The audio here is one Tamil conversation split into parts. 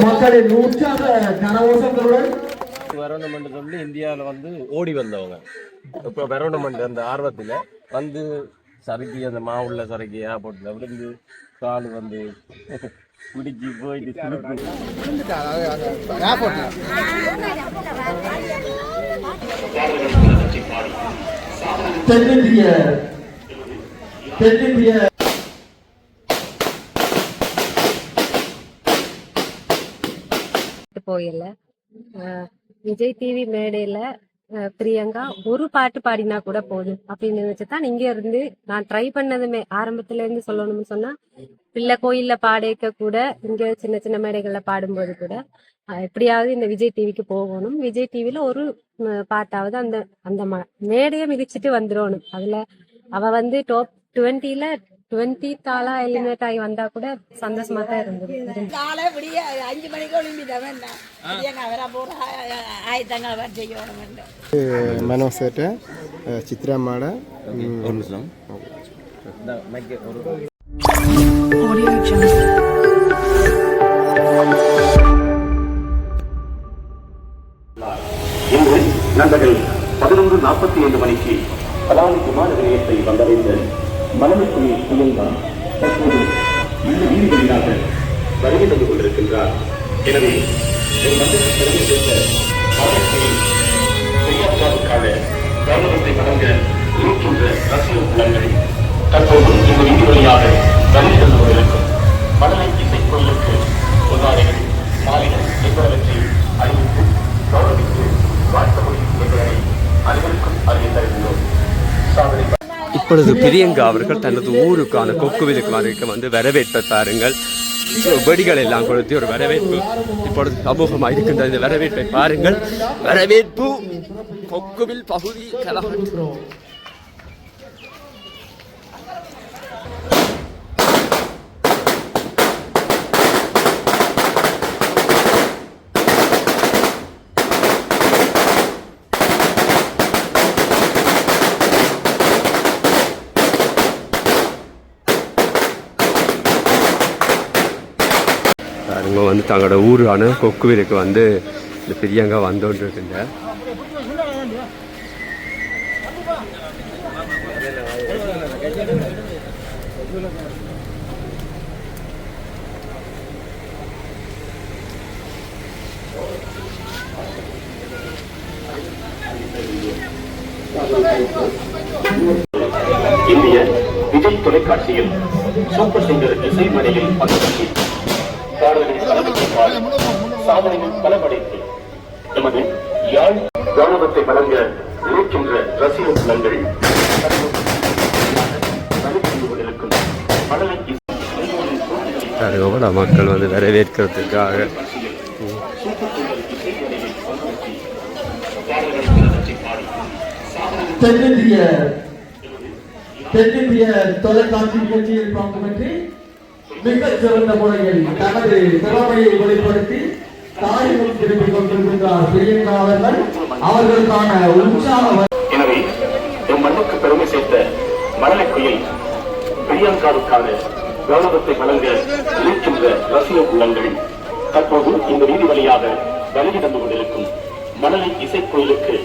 மக்களின் உற்சாக கரகோஷங்களுடன் வரணுமென்று சொல்லி இந்தியாவில் வந்து ஓடி வந்தவங்க இப்போ வரணுமென்று அந்த ஆர்வத்தில் வந்து சறுக்கி அந்த மாவுள்ள சறுக்கியா போட்டு விழுந்து கால் வந்து பிடிச்சி போயிட்டு தென்னிந்திய போயில விஜய் டிவி மேடையில பிரியங்கா ஒரு பாட்டு பாடினா கூட போதும் அப்படின்னு நினைச்சுதான் இங்க இருந்து நான் ட்ரை பண்ணதுமே ஆரம்பத்துல இருந்து சொல்லணும்னு சொன்னா பிள்ளை கோயில்ல பாடிக்க கூட இங்க சின்ன சின்ன மேடைகள்ல பாடும்போது கூட எப்படியாவது இந்த விஜய் டிவிக்கு போகணும், விஜய் டிவில ஒரு பாட்டாவது அந்த அந்த மேடையை மிதிச்சுட்டு வந்துடணும். அதுல அவ வந்து டாப் 20ல 20 தாளா எலிமினேட் ஆகி வந்தா கூட சந்தோஷமா தான் இருந்தது. 5 மணிக்கு മനോസേറ്റ് ചിത്രമ്മയുടെ இன்று நண்பர்கள் 11:45 மணிக்கு பலாலி விமான நிலையத்தை வந்தடைந்த மனமிற்குரிய புயல்தான் தற்போது இந்த வீதிகளிலாக வருகை தந்து கொண்டிருக்கின்றார். எனவே ஒரு மண்டல பெருமை சேர்ந்த மனமிற்குரிய பெரியாருக்கான கௌரவத்தை வழங்க இருக்கின்ற ரசிக குலங்கள் தற்போது இந்த வீதி வழியாக வருகை தந்து கொண்டிருக்கும் மணலை இசைக்கோயிலுக்கு பொன்னாடைகள் மாலைகள் என்பவற்றை அறிவித்து கௌரவித்து வாழ்த்த முடியும் என்பதனை அனைவருக்கும் அறிய தருகின்றோம். இப்பொழுது பிரியங்கா அவர்கள் தனது ஊருக்கான கொக்குவிலுக்கு வந்து வரவேற்பை பாருங்கள். வெடிகள் எல்லாம் கொடுத்து ஒரு வரவேற்பு இப்பொழுது சமூகமாக இருக்கின்ற இந்த வரவேற்பை பாருங்கள். வரவேற்பு கொக்குவில் பகுதி கலகட்டு. அவங்க வந்து தங்களோட ஊரான கொக்குவிலுக்கு வந்து இந்த பிரியங்கா வந்தோன்று இருக்கின்ற இந்திய விஜய் தொலைக்காட்சியில் சூப்பர் சிங்கர் இசை மணியில் பங்கேற்று சாதனைகள் பல படைத்து நமது யாழ் கௌரவத்தை வழங்க இருக்கின்ற ரசிக குலங்கள் மக்கள் வந்து வரவேற்கிறதுக்காக தென்னிந்திய தொலைக்காட்சி நிகழ்ச்சியில் பங்கு பெற்று மிகச் சிறந்த முறையில் தனது திறமையை வெளிப்படுத்தி தாயகம் திரும்பிக் கொண்டிருக்கின்றார் பிரியங்கா அவர்கள். அவர்களுக்கான உற்சாக எனவே மண்ணுக்கு பெருமை சேர்த்த மணலைக்குயில் பிரியங்காவுக்கான கௌரவத்தை வழங்க இருக்கின்ற ரசிக உள்ளங்கள் தற்போது இந்த வீதி வழியாக வருகை தந்து கொண்டிருக்கும் மணலை இசைக்கோயிலுக்கு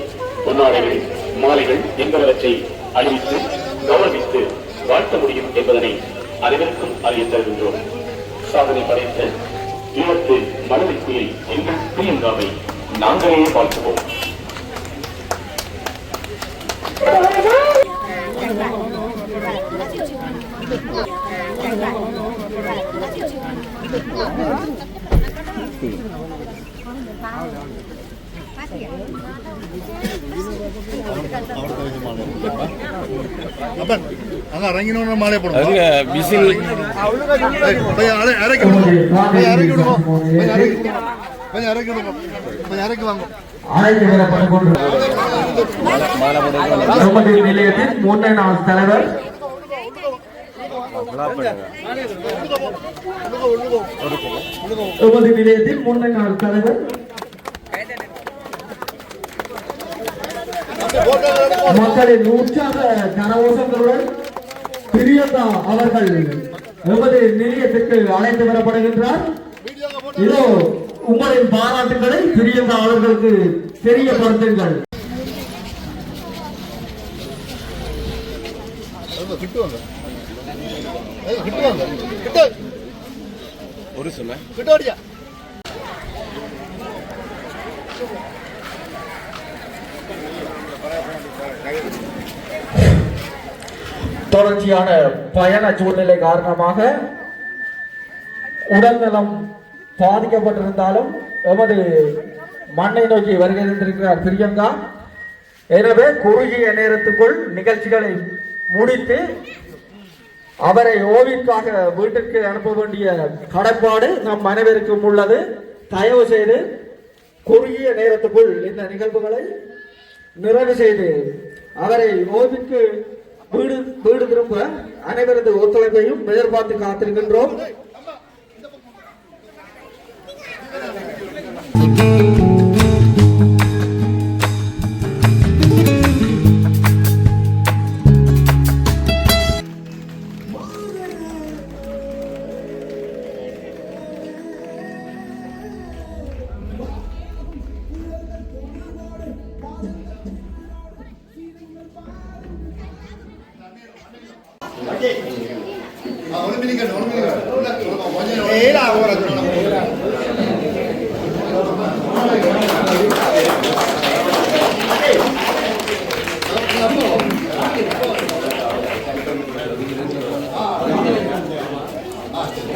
பொன்னாடைகள் மாலைகள் என்பவற்றை அறிவித்து கௌரவித்து வாழ்த்த முடியும் என்பதனை அனைவருக்கும் அறிய தருகின்றோம். சாதனை படைத்த ஈழத்து மனதிற்குயில் எங்கள் பிரியங்காவை நாங்களே வாழ்த்துவோம். மாலை போடுவோம். நிலையத்தின் முன்னாள் தலைவர் நிலையத்தின் முன்னாள் தலைவர் மக்களின் உற்சாக கரகோஷங்களுடன் பிரியங்கா அவர்கள் எமது நிலையத்திற்கு அழைத்து வரப்படுகின்றார். இதோ உங்களின் பாராட்டுகளை பிரியங்கா அவர்களுக்கு தெரியப்படுத்துங்கள். ஒரு சொன்ன தொடர்ச்சியான பயண சூழ்நிலை காரணமாக உடல்நலம் பாதிக்கப்பட்டிருந்தாலும் எமது மண்ணை நோக்கி வருகை தந்திருக்கிறார் பிரியங்கா. எனவே குறுகிய நேரத்துக்குள் நிகழ்ச்சிகளை முடித்து அவரை ஓவிற்காக வீட்டிற்கு அனுப்ப வேண்டிய கடப்பாடு நம் அனைவருக்கும் உள்ளது. தயவு செய்து குறுகிய நேரத்துக்குள் இந்த நிகழ்வுகளை நிறைவு செய்து அவரை ஓவிற்கு வீடு திரும்ப அனைவரது ஒத்துழைப்பையும் எதிர்பார்த்து காத்திருக்கின்றோம்.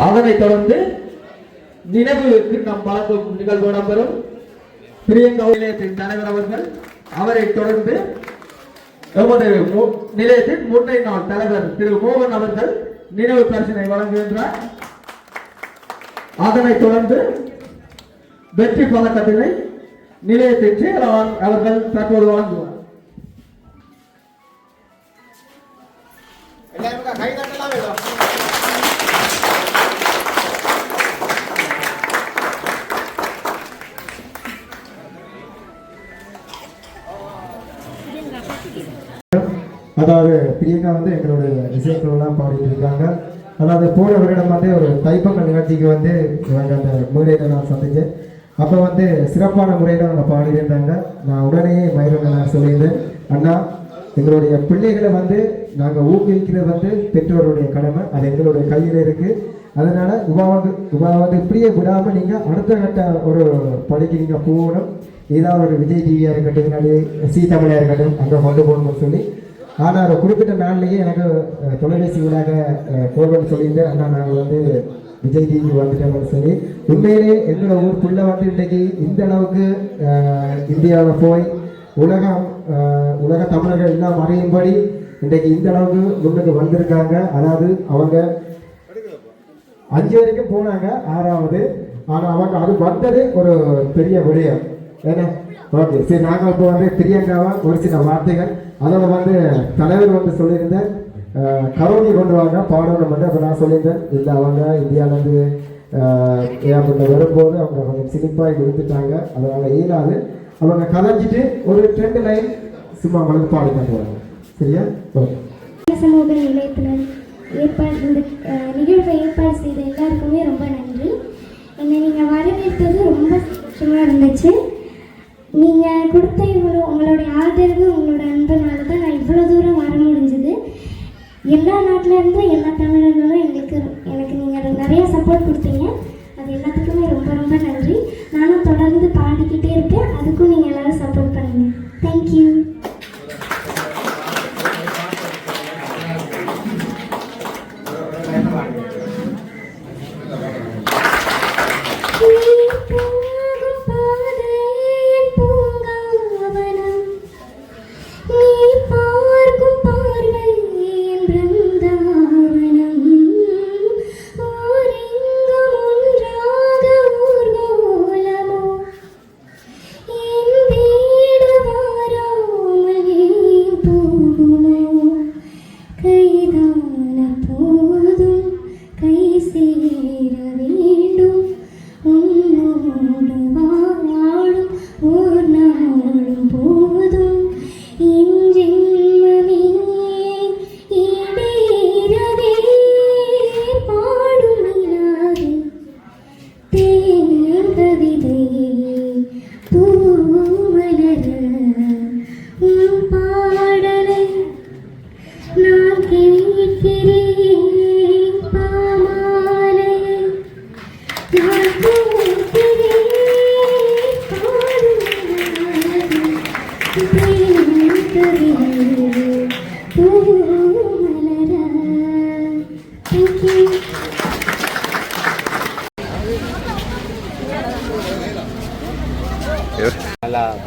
அதனைத் தொடர்ந்து நினைவு நம் வழங்கும் நிகழ்வு இடம்பெறும். பிரியங்கா நிலையத்தின் தலைவர் அவர்கள் அவரை தொடர்ந்து எமது நிலையத்தின் முன்னை நாள் தலைவர் திரு மோகன் அவர்கள் நினைவு பரிசினை வழங்குகின்றார். அதனைத் தொடர்ந்து வெற்றி பதக்கத்தினை நிலையத்தின் செயலாளர் அவர்கள் தற்போது வழங்குவார். அதாவது பிரியங்கா வந்து எங்களுடைய இசைக்குழுலாம் பாடிட்டு இருக்காங்க. அதாவது போன வருடம் வந்து ஒரு தைப்பொங்கல் நிகழ்ச்சிக்கு வந்து இவங்க அந்த மேடையில் நான் சந்தித்தேன். அப்போ வந்து சிறப்பான முறையில் அவங்க பாடியிருந்தாங்க. நான் உடனே மயிலுங்க நான் சொல்லியிருந்தேன், அண்ணா எங்களுடைய பிள்ளைகளை வந்து நாங்கள் ஊக்குவிக்கிறது வந்து பெற்றோருடைய கடமை, அது எங்களுடைய கையில் இருக்குது. அதனால் உபா வந்து இப்படியே விடாமல் நீங்கள் அடுத்த கட்ட ஒரு படிக்கு நீங்கள் போகணும். ஏதாவது ஒரு விஜய் டிவியாக இருக்கட்டும், இல்லாட்டி சி தமிழாக இருக்கட்டும், அங்கே கொண்டு போகணும்னு சொல்லி. ஆனால் ஒரு குறிப்பிட்ட நாள்லேயே எனக்கு தொலைபேசி ஊடாக கோல் பண்ணி சொல்லியிருந்தேன், அண்ணா நாங்கள் வந்து விஜய் டிவி வந்துட்டோம்னு சொல்லி. உண்மையிலே எங்களோட ஊருக்குள்ளே வந்து இன்றைக்கி இந்த அளவுக்கு இந்தியாவில் போய் உலக தமிழர்கள் எல்லாம் அறியும்படி இன்றைக்கு இந்த அளவுக்கு முன்னுக்கு வந்திருக்காங்க. அதாவது அவங்க 5 வரைக்கும் போனாங்க, 6வது. ஆனால் அவங்க அது வந்தது ஒரு பெரிய விடயம். ஏன்னா ஓகே சரி, நாங்கள் இப்போ வந்து பிரியங்காவா ஒரு சில வார்த்தைகள் அதோட வந்து தலைவர் வந்து சொல்லியிருந்தேன் கரோனி கொண்டு வாங்க பாடணும் மட்டும். அப்போ நான் சொல்லியிருந்தேன் இல்லை, அவங்க இந்தியாவிலேருந்து ஏற்பட்ட வரும்போது அவங்க கொஞ்சம் சிரிப்பாக கொடுத்துட்டாங்க, அதனால் இயலாது. அவங்க கலைஞ்சிட்டு ஒரு 2 லைன் சும்மா அவங்களுக்கு பாடி பண்ணுவாங்க. சரியா? ஓகே. சமூக நிலையத்தில் இந்த நிகழ்வை ஏற்பாடு செய்த எல்லாருக்குமே ரொம்ப நன்றி. என்னை நீங்கள் வரவேற்றது ரொம்ப சந்தோஷமாக இருந்துச்சு. நீங்கள் கொடுத்த உங்களுடைய ஆதரவு, உங்களோட அன்புனால தான் நான் இவ்வளோ தூரம் வர முடிஞ்சுது. எல்லா நாட்டிலேருந்தும் எல்லா தமிழர்களும் எனக்கு நீங்கள் நிறைய சப்போர்ட் கொடுத்தீங்க. அது எல்லாத்துக்குமே ரொம்ப ரொம்ப நன்றி. நானும் தொடர்ந்து பாடிக்கிட்டே இருக்கேன், அதுக்கும் நீங்கள் எல்லோரும் சப்போர்ட் பண்ணுங்க. தேங்க்யூ.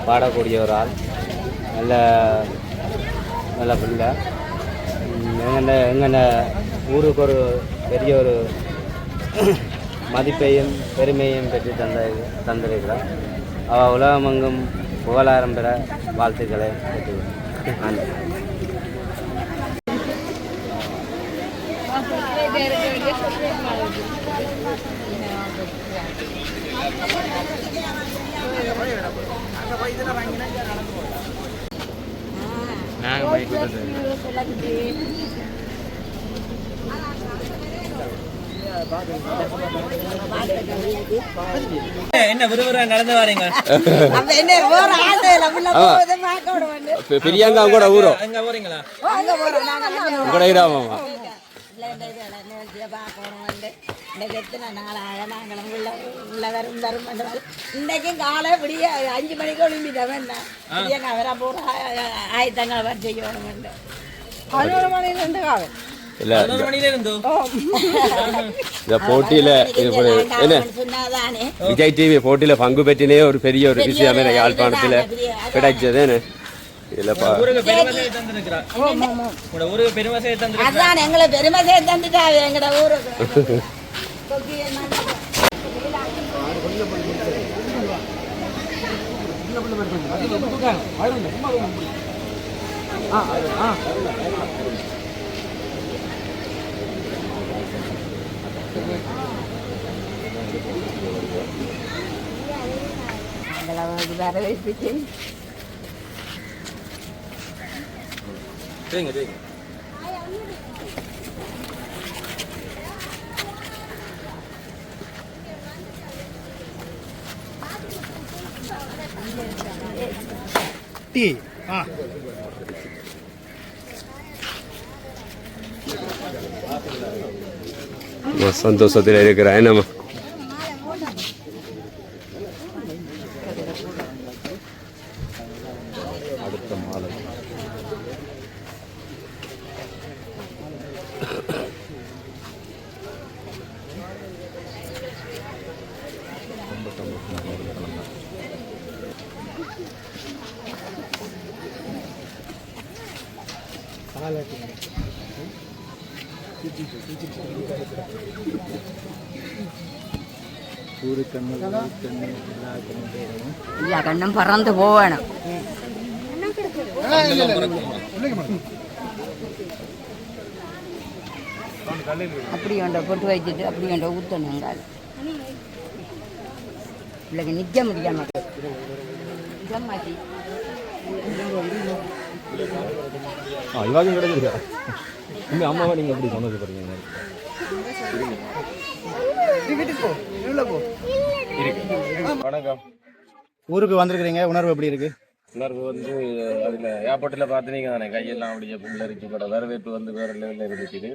பாடக்கூடிய ஒரு ஆள். நல்ல நல்ல பிள்ளை. எங்கன ஊருக்கு ஒரு பெரிய ஒரு மதிப்பையும் பெருமையும் பெற்று தந்திருக்கிறார். அவள் உலகமெங்கும் புகழாரம் பெற வாழ்த்துக்களை பெற்றுள்ளார். என்ன விறுவிறு நடந்து வரீங்க? பிரியங்கா கூட ஊரும் அங்க போறீங்களா? கூட கிராமமா? இன்னைக்கும் காலை விடிய 5 மணிக்கு ஒளிம்பிட்டவன் வர போற ஆயத்தங்களை வர செய்யணும் 11 மணிலிருந்து காலை இல்ல இந்த போட்டியில என்ன விஜய் டிவி போட்டியில பங்கு பெற்றினே ஒரு பெரிய ஒரு விஷயம் யாழ்ப்பாணத்துல கிடைச்சது. இல்லப்பா அதான் எங்களை பெருமை சேர்த்து தந்துட்டாரு எங்கட ஊருக்கு. வரவேற்பு சந்தோஷத்தில் இருக்கிறேன் நம்ம. எல்லா கண்ணும் பறந்து போவேணும். அப்படி ஒன்றை பொட்டு வச்சுட்டு அப்படி ஒன்றை ஊற்றணும். பிள்ளைக்கு நிற்க முடியாம அம்மாவா நீங்க எப்படி சொன்னது பாருங்க. வணக்கம். ஊருக்கு வந்திருக்கிறீங்க, உணர்வு எப்படி இருக்கு? உணர்வு வந்து அதில் ஏர்போர்ட்டில் பார்த்துனீங்க தானே, கையெல்லாம் அப்படியே புல்லரிச்சு கூட வரவேற்பு வந்து வேறு லெவலில் இருந்துச்சு.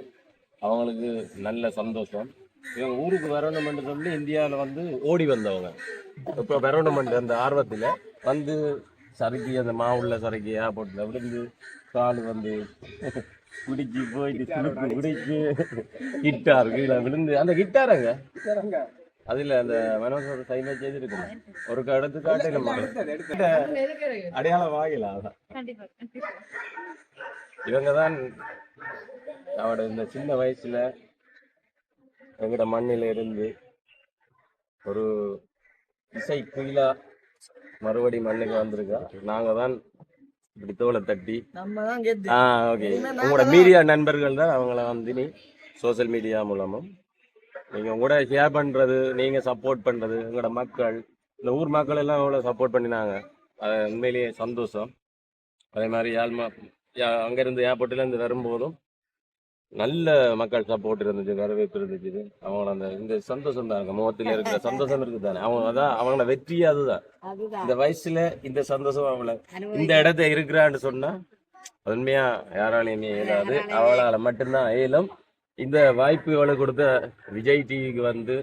அவங்களுக்கு நல்ல சந்தோஷம். இவங்க ஊருக்கு வரணுமென்று சொல்லி இந்தியாவில் வந்து ஓடி வந்தவங்க இப்போ வரணுமென்று அந்த ஆர்வத்தில் வந்து சறுக்கி அந்த மாவுள்ள சறுக்கி ஏர்போர்ட்டில் விழுந்து கால் வந்து பிடிச்சி போயிட்டு சுருக்கு பிடிச்சி கிட்டார் கீழே விழுந்து அந்த கிட்டாரங்க அதுல அந்த மனோசோட சைனா செய்திருக்கு ஒரு இடத்து காட்டு நம்ம அடையாளம் வாங்கல. அதான் இவங்க தான் அவட இந்த சின்ன வயசுல எங்கட மண்ணில இருந்து ஒரு இசை குயிலா மறுபடி மண்ணுக்கு வந்திருக்கா. நாங்க தான் இப்படி தோலை தட்டி ஓகே உங்களோட மீடியா நண்பர்கள் தான் அவங்கள வந்து நீ சோசியல் மீடியா மூலமும் நீங்க உங்களோட ஷேர் பண்றது, நீங்க சப்போர்ட் பண்றது, எங்களோட மக்கள் இந்த ஊர் மக்கள் எல்லாம் அவ்வளோ சப்போர்ட் பண்ணினாங்க. அது உண்மையிலேயே சந்தோஷம். அதே மாதிரி அங்கிருந்து ஏர்போர்ட்ல இருந்து வரும்போதும் நல்ல மக்கள் சப்போர்ட் இருந்துச்சு, வரவேற்பு இருந்துச்சு. அவங்கள அந்த இந்த சந்தோஷம் தான் முகத்தில் இருக்கிற சந்தோஷம் இருக்குது தானே, அவங்க அதான் அவங்கள வெற்றியே அதுதான். இந்த வயசுல இந்த சந்தோஷம் அவங்கள இந்த இடத்த இருக்கிறான்னு சொன்னா உண்மையா யாராலையும் இயலாது, அவளால மட்டும்தான் இயலும். இந்த வாய்ப்பு அவளுக்கு கொடுத்த விஜய் டிவிக்கு வந்து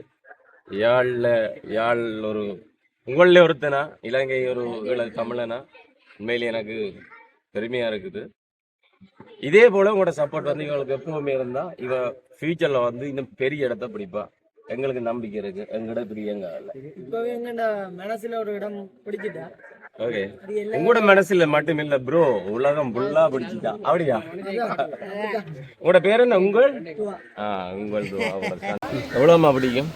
யாழ் ஒரு உங்களில் ஒருத்தனா, இலங்கை ஒரு தமிழனா உண்மையிலே எனக்கு பெருமையா இருக்குது. இதே போல உங்களோட சப்போர்ட் வந்து இவங்களுக்கு எப்பவுமே இருந்தா இவ ஃபியூச்சர்ல வந்து இன்னும் பெரிய இடத்த பிடிப்பா. எங்களுக்கு நம்பிக்கை இருக்கு. எங்கட பிரியங்க இப்பவே எங்கட மனசுல ஒரு இடம் பிடிச்சிட்டா ஓகே, உங்களோட மனசுல மட்டும் இல்ல ப்ரோ, உலகம் ஃபுல்லா பிடிச்சிட்டா அப்படியா? உங்களோட பேர் என்ன? உங்கள் உங்கள் bro. எவ்வளவுமா பிடிக்கும்?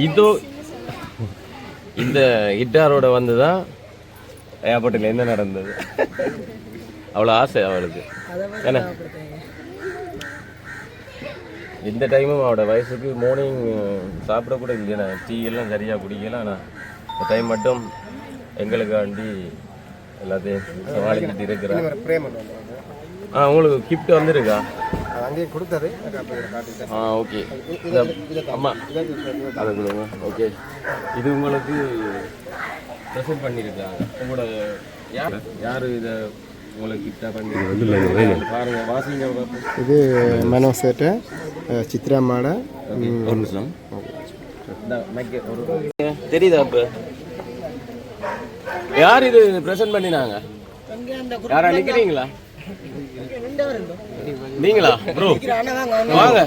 இதோ இந்த கிட்டாரோட வந்துதான் ஏர்போர்ட்டில் என்ன நடந்தது. அவ்வளோ ஆசை அவளுக்கு. என்ன இந்த டைமும் அவட வயசுக்கு மார்னிங் சாப்பிட கூட இல்லையா, டீ எல்லாம் சரியாக குடிக்கலாம். ஆனால் இந்த டைம் மட்டும் எங்களுக்காண்டி எல்லாத்தையும் சமாளிக்கிட்டு இருக்கிறேன். உங்களுக்கு கிஃப்ட் வந்துருக்கா? அங்கே கொடுத்தது. ஓகே, அம்மா அதை கொடுங்க. ஓகே, இது உங்களுக்கு ப்ரெசென்ட் பண்ணியிருக்காங்க. உங்களோட யார் இதை உங்களுக்கு கிஃப்டாக பண்ணி பாருங்க, வாசிங்க. இது மனோசேட்ட சித்ராமாட ஒரு நிமிஷம் தெரியுதா? இப்போ யார் இது ப்ரெசென்ட் பண்ணினாங்க? யாரா நிற்கிறீங்களா? நீங்களா ப்ரோ? வாங்க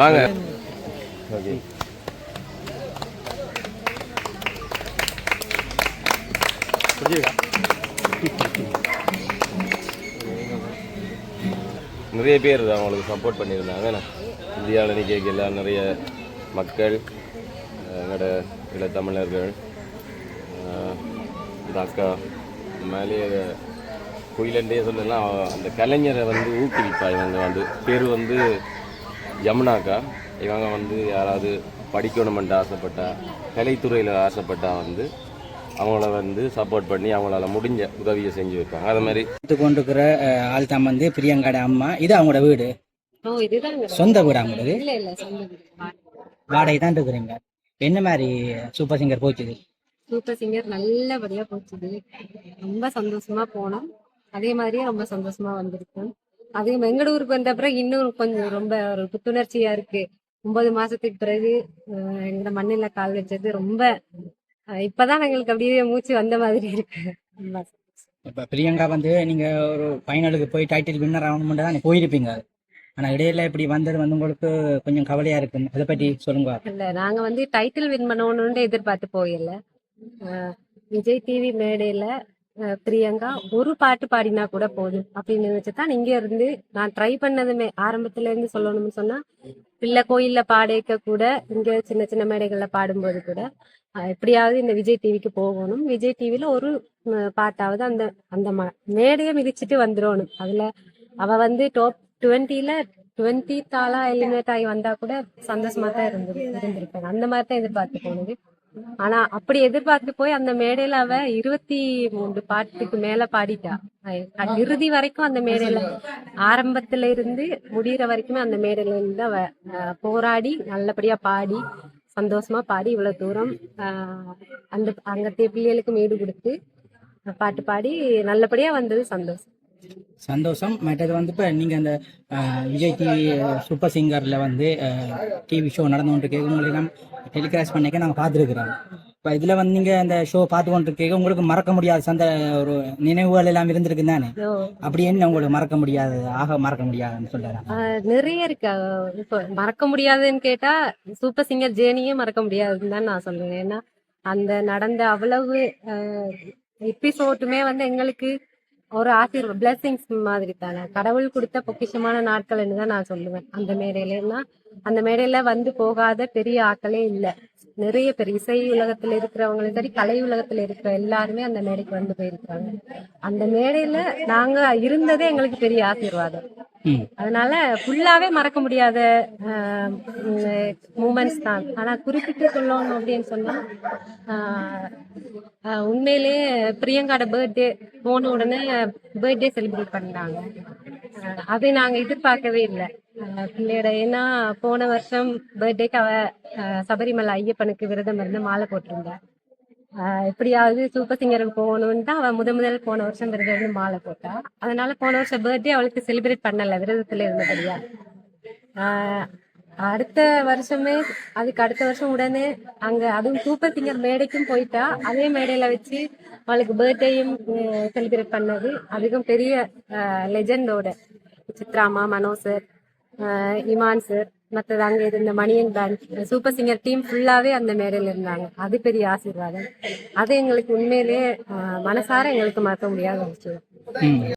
வாங்க. ஓகே, நிறைய பேர் அவங்களுக்கு சப்போர்ட் பண்ணியிருந்தாங்க. இந்தியாவில் நிற்கல நிறைய மக்கள், எங்களோட இளத்தமிழர்கள், இந்த அக்கா மேலேயே குயிலண்டே சொல்லலாம். அந்த கலைஞரை வந்து ஊக்குவிப்பா. இவங்க வந்து பேர் வந்து யமுனாக்கா. இவங்க வந்து யாராவது படிக்கணுமென்று ஆசைப்பட்டா, கலைத்துறையில் ஆசைப்பட்டா வந்து அவங்கள வந்து சப்போர்ட் பண்ணி அவங்களால முடிஞ்ச உதவியை செஞ்சு வைப்பாங்க. அது மாதிரி கொண்டிருக்கிற ஆள் தான் வந்து பிரியங்காட அம்மா. இது அவங்களோட வீடு, சொந்த வீடு அவங்களுக்கு. வாடகை தான் இருக்கிறீங்க. என்ன மாதிரி சூப்பர் சிங்கர் போச்சுது? சூப்பர் சிங்கர் நல்லபடியா போச்சுது. ரொம்ப சந்தோஷமா போனோம். அதே மாதிரியே ரொம்ப சந்தோஷமா வந்திருக்கோம். அதே எங்கட ஊருக்கு வந்த பிறகு இன்னும் கொஞ்சம் ரொம்ப ஒரு புத்துணர்ச்சியா இருக்கு. 9 மாசத்துக்கு பிறகு எங்க மண்ணில கால் வச்சது ரொம்ப இப்பதான் எங்களுக்கு அப்படியே மூச்சு வந்த மாதிரி இருக்கு. இப்போ பிரியங்கா வந்து நீங்க ஒரு ஃபைனலுக்கு போய் டைட்டில் வின்னர் ஆகணும்னு தான் போயிருப்பீங்க. ஆனா இடையில இப்படி வந்தது வந்து உங்களுக்கு கொஞ்சம் கவலையா இருக்கு. அதை பற்றி சொல்லுங்க. இல்ல, நாங்க வந்து டைட்டில் வின் பண்ணணும்னு எதிர்பார்த்து போயில. விஜய் டிவி மேடையில பிரியங்கா ஒரு பாட்டு பாடினா கூட போதும் அப்படின்னு நினைச்சுதான் இங்க இருந்து நான் ட்ரை பண்ணதுமே. ஆரம்பத்துல இருந்து சொல்லணும்னு சொன்னா, பிள்ளை கோயில்ல பாடிக்க கூட, இங்க சின்ன சின்ன மேடைகள்ல பாடும்போது கூட எப்படியாவது இந்த விஜய் டிவிக்கு போகணும், விஜய் டிவில ஒரு பாட்டாவது அந்த அந்த மேடையை மிதிச்சுட்டு வந்துடணும். அதுல அவ வந்து டாப் 20ல 20 தாளா எலிமினேட் ஆகி வந்தா கூட சந்தோஷமா தான் இருந்திருப்பாங்க. அந்த மாதிரி தான் எதிர்பார்த்து போனது. ஆனா அப்படி எதிர்பார்த்து போய் அந்த மேடையில அவ 23 பாட்டுக்கு மேல பாடிட்டா. இறுதி வரைக்கும் அந்த மேடையில, ஆரம்பத்துல இருந்து முடிகிற வரைக்குமே அந்த மேடையில இருந்து அவ போராடி நல்லபடியா பாடி சந்தோஷமா பாடி இவ்வளவு தூரம் அந்த அங்கத்தைய பிள்ளைகளுக்கு ஈடு கொடுத்து பாட்டு பாடி நல்லபடியா வந்தது சந்தோஷம். மற்றது வந்து இப்போ நீங்கள் அந்த விஜய் டிவி சூப்பர் சிங்கரில் வந்து டிவி ஷோ நடந்து கொண்டிருக்கேன், உங்களுக்கு டெலிகாஸ்ட் பண்ணிக்க நாங்கள் பார்த்துருக்குறோம். இப்போ இதில் வந்து நீங்கள் அந்த ஷோ பார்த்து கொண்டிருக்கீங்க, உங்களுக்கு மறக்க முடியாத ஒரு நினைவுகள் எல்லாம் இருந்திருக்கு தானே? அப்படி என்ன உங்களுக்கு மறக்க முடியாதுன்னு சொல்லுறேன். நிறைய இருக்கு. இப்போ மறக்க முடியாதுன்னு கேட்டா சூப்பர் சிங்கர் ஜேர்னியே மறக்க முடியாதுன்னு தான் நான் சொல்லுவேன். ஏன்னா அந்த நடந்த அவ்வளவு எபிசோட்டுமே வந்து எங்களுக்கு ஒரு ஆசீர்வாதம், பிளெஸிங்ஸ் மாதிரி தானே, கடவுள் கொடுத்த பொக்கிஷமான நாட்கள்னு தான் நான் சொல்லுவேன். அந்த மேடையிலன்னா அந்த மேடையில வந்து போகாத பெரிய ஆட்களே இல்லை. நிறைய பேர் இசை உலகத்துல இருக்கிறவங்களும் சரி, கலை உலகத்துல இருக்கிற எல்லாருமே அந்த மேடைக்கு வந்து போயிருக்காங்க. அந்த மேடையில நாங்க இருந்ததே எங்களுக்கு பெரிய ஆசீர்வாதம். அதனால ஃபுல்லாவே மறக்க முடியாத மூமெண்ட்ஸ் தான். ஆனா குறிப்பிட்டு சொல்லணும் அப்படின்னு சொன்னா, உண்மையிலேயே பிரியங்காட பர்த்டே போன உடனே பர்த்டே செலிப்ரேட் பண்ணாங்க. அதை நாங்க எதிர்பார்க்கவே இல்லை பிள்ளையோட. ஏன்னா போன வருஷம் பர்த்டேக்கு அவ சபரிமலை ஐயப்பனுக்கு விரதம் இருந்து மாலை போட்டிருந்தா. எப்படியாவது சூப்பர் சிங்கருக்கு போகணும்னு தான் அவ முதல் போன வருஷம் விரதம் இருந்து மாலை போட்டா. அதனால போன வருஷம் பர்த்டே அவளுக்கு செலிப்ரேட் பண்ணல, விரதத்துல இருந்தபடியா. அடுத்த வருஷமே அதுக்கு அடுத்த வருஷம் உடனே அங்க அதுவும் சூப்பர் சிங்கர் மேடைக்கும் போயிட்டா. அதே மேடையில வச்சு அவளுக்கு பர்த்டேயும் செலிப்ரேட் பண்ணது அதுக்கும் பெரிய லெஜெண்டோட சித்ராமா, மனோ சார், இமான் சார், மற்றது அங்க இருந்த Maniyan band super singer team ஃபுல்லாவே அந்த மேடையில இருந்தாங்க. அது பெரிய ஆசீர்வாதம். அது எங்களுக்கு உண்மையிலேயே மனசார எங்களுக்கு மறக்க முடியாத விஷயம்.